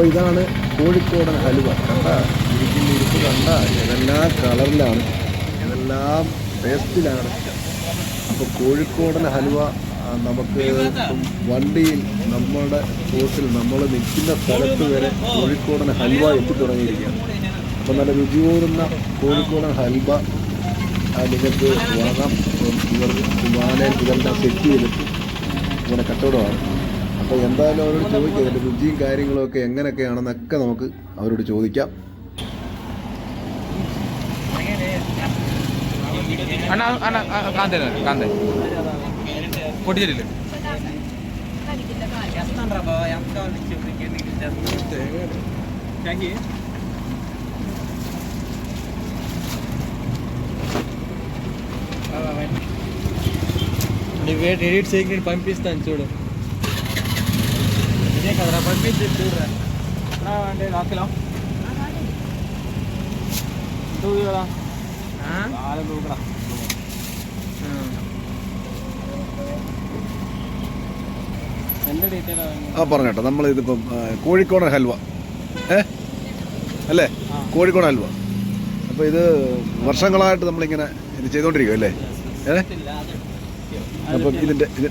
ഇതാണ് കോഴിക്കോടൻ ഹലുവ. കണ്ട ഇരിക്കുന്ന ഇരിപ്പ് കണ്ട ഏതെല്ലാം കളറിലാണ്, ഏതെല്ലാം ടേസ്റ്റിലാണ്. അപ്പോൾ കോഴിക്കോടൻ ഹലുവ നമുക്ക് വണ്ടിയിൽ നമ്മുടെ സ്പോട്ടിൽ നമ്മൾ നിൽക്കുന്ന സ്ഥലത്ത് വരെ കോഴിക്കോടൻ ഹൽവ എത്തിത്തുടങ്ങിയിരിക്കുകയാണ്. അപ്പോൾ നല്ല രുചിയോടുന്ന കോഴിക്കോടൻ ഹൽവ നിങ്ങൾക്ക് വാങ്ങാം. ഇവർ വാനയിൽ ഇതെല്ലാം സെറ്റ് ചെയ്തിട്ട് ഇങ്ങനെ കച്ചവടമാണ്. അപ്പോൾ എന്തായാലും അവരോട് ചോദിക്കാം ഇതിൻ്റെ രുചിയും കാര്യങ്ങളൊക്കെ എങ്ങനെയൊക്കെയാണെന്നൊക്കെ നമുക്ക് അവരോട് ചോദിക്കാം. പൊട്ടിച്ചിട്ടില്ല వెయిట్ ఎడిట్ చేయకి పంపిస్తాను చూడు. ఇదే కదరా పంపించి చూడరా అంటే రాకిలో చూడు కదా దూకరా. പറഞ്ഞോട്ടോ, നമ്മളിതിപ്പം കോഴിക്കോടൻ ഹൽവ അല്ലേ, കോഴിക്കോടൻ ഹൽവ. അപ്പോൾ ഇത് വർഷങ്ങളായിട്ട് നമ്മളിങ്ങനെ ഇത് ചെയ്തുകൊണ്ടിരിക്കും അല്ലേ. അപ്പം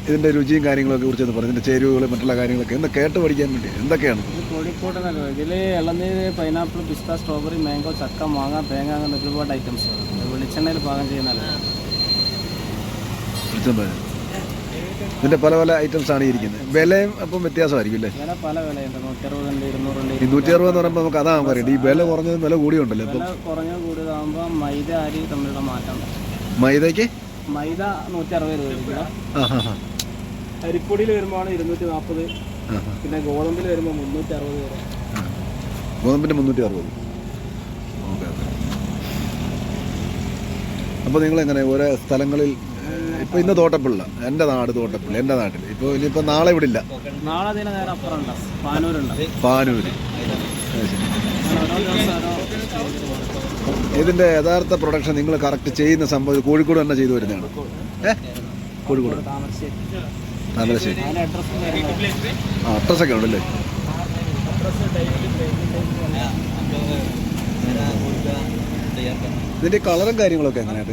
ഇതിൻ്റെ രുചിയും കാര്യങ്ങളൊക്കെ കുറിച്ചൊന്ന് പറഞ്ഞു, ഇതിൻ്റെ ചേരുവകൾ മറ്റുള്ള കാര്യങ്ങളൊക്കെ ഒന്ന് കേട്ട് പഠിക്കാൻ വേണ്ടി എന്തൊക്കെയാണ്? കോഴിക്കോടൻ ഹൽവ ഇതിൽ ഇളനീര്, പൈനാപ്പിൾ, പിസ്ത, സ്ട്രോബെറി, മാംഗോ, ചക്ക, മാങ്ങ, തേങ്ങ അങ്ങനെ ഒരുപാട് ഐറ്റംസ് വെളിച്ചെണ്ണയിൽ പാകം ചെയ്യുന്നതല്ല. ഇതിൻ്റെ പല പല ഐറ്റംസ് ആണ് ഇരിക്കുന്നത്. വിലയും അപ്പം വ്യത്യാസമായിരിക്കും അല്ലേ? വില പല വിലയുണ്ട്, 160, 200. ഈ 160 എന്ന് പറയുമ്പോൾ നമുക്ക് അതാണ് പറയുന്നത്. ഈ വില കുറഞ്ഞതും വില കൂടിയുണ്ടല്ലോ. വില കുറഞ്ഞ കൂടിയതാകുമ്പോൾ മൈദ, അരി തമ്മിലുള്ള മാറ്റം. മൈദയ്ക്ക് മൈദ 160 രൂപ, അരിപ്പൊടിയിൽ വരുമ്പോൾ 240, പിന്നെ ഗോതമ്പിൽ വരുമ്പോൾ 360 വരെ. ഗോതമ്പിൻ്റെ 360. ഓക്കെ. അപ്പോൾ നിങ്ങളെങ്ങനെ ഓരോ സ്ഥലങ്ങളിൽ ഇപ്പോൾ ഇന്ന് തോട്ടപ്പുള്ള, എൻ്റെ നാട് തോട്ടപ്പുള്ള, എൻ്റെ നാട്ടിൽ ഇപ്പോൾ ഇനിയിപ്പോൾ നാളെ ഇവിടെ ഇല്ല, നാളെ അതിന് നേരെ അപ്പുറമുണ്ട്, പാനൂരുണ്ട്. പാനൂര്. ഇതിൻ്റെ യഥാർത്ഥ പ്രൊഡക്ഷൻ നിങ്ങൾ കറക്റ്റ് ചെയ്യുന്ന സംഭവം കോഴിക്കോട് തന്നെ ചെയ്തു വരുന്നതാണ്. കോഴിക്കോട് താമരശ്ശേരി. അഡ്രസ്സൊക്കെ ഉണ്ടല്ലേ? ഇതിന്റെ കളറും കാര്യങ്ങളൊക്കെ എങ്ങനെയാണ്?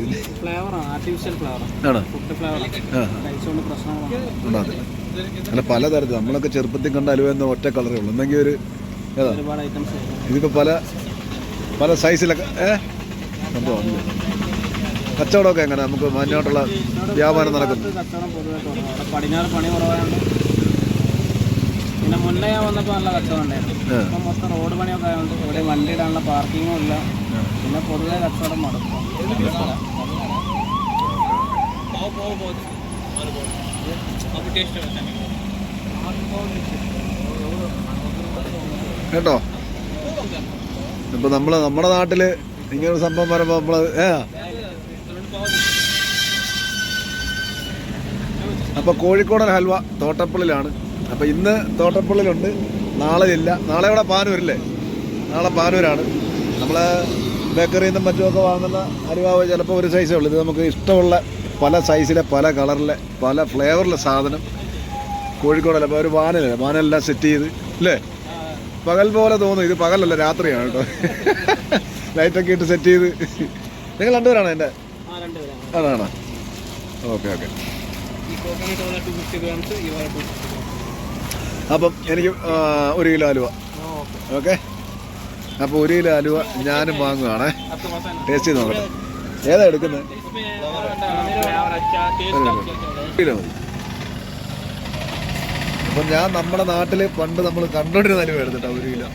അല്ല പലതരത്തിൽ നമ്മളൊക്കെ ചെറുപ്പത്തിൽ കണ്ട അലുവെന്ന ഒറ്റ കളറേ ഉള്ളൂ, എന്നെങ്കിൽ ഒരു ഇതിപ്പോൾ പല പല സൈസിലൊക്കെ സംഭവം. കച്ചവടമൊക്കെ എങ്ങനെ നമുക്ക് മാന്യമായിട്ടുള്ള വ്യാപാരം നടക്കുന്നു? പടിഞ്ഞാറ് പണി കുറവാണ്. പിന്നെ മുന്നേ ഞാൻ വന്നപ്പോൾ നല്ല കച്ചവടം ഉണ്ടായിരുന്നു. ഇപ്പം മൊത്തം റോഡ് പണിയൊക്കെ ആയതുകൊണ്ട് ഇവിടെ വണ്ടി ഇടാനുള്ള പാർക്കിങ്ങും ഇല്ല. പിന്നെ പൊതുവെ കച്ചവടം മടുക്കും. കേട്ടോ, ഇപ്പൊ നമ്മുടെ നാട്ടില് ഇങ്ങനൊരു സംഭവം പറയുമ്പോ നമ്മള് അപ്പൊ കോഴിക്കോടൻ ഹൽവ തോട്ടപ്പള്ളിയിലാണ്. അപ്പൊ ഇന്ന് തോട്ടപ്പള്ളിയിലുണ്ട്, നാളെ ഇല്ല. നാളെ ഇവിടെ പാനൂരല്ലേ? നാളെ പാനൂരാണ്. നമ്മള് ബേക്കറിയിൽ നിന്നും മറ്റുമൊക്കെ വാങ്ങുന്ന ഹലുവ ചിലപ്പോൾ ഒരു സൈസേ ഉള്ളൂ. ഇത് നമുക്ക് ഇഷ്ടമുള്ള പല സൈസിലെ, പല കളറിലെ, പല ഫ്ലേവറിലെ സാധനം കോഴിക്കോടല്ല. അപ്പോൾ ഒരു വാനെല്ലാം സെറ്റ് ചെയ്ത് അല്ലേ, പകൽ പോലെ തോന്നും. ഇത് പകലല്ല, രാത്രിയാണ് കേട്ടോ. ലൈറ്റൊക്കെ ഇട്ട് സെറ്റ് ചെയ്ത്. നിങ്ങൾ രണ്ടുപേരാണോ എൻ്റെ? അതാണോ? Okay okay. അപ്പം എനിക്ക് 1 കിലോ അലുവ. ഓക്കെ. അപ്പോൾ 1 കിലോ അലുവ ഞാനും വാങ്ങുകയാണേ. ടേസ്റ്റ് ചെയ്ത് നോക്കട്ടെ. ഏതാ എടുക്കുന്നത്? കിലോ മതി. അപ്പം ഞാൻ നമ്മുടെ നാട്ടിൽ പണ്ട് നമ്മൾ കണ്ടോണ്ടിരുന്ന അലുവ എടുത്തിട്ടാ 1 കിലോ.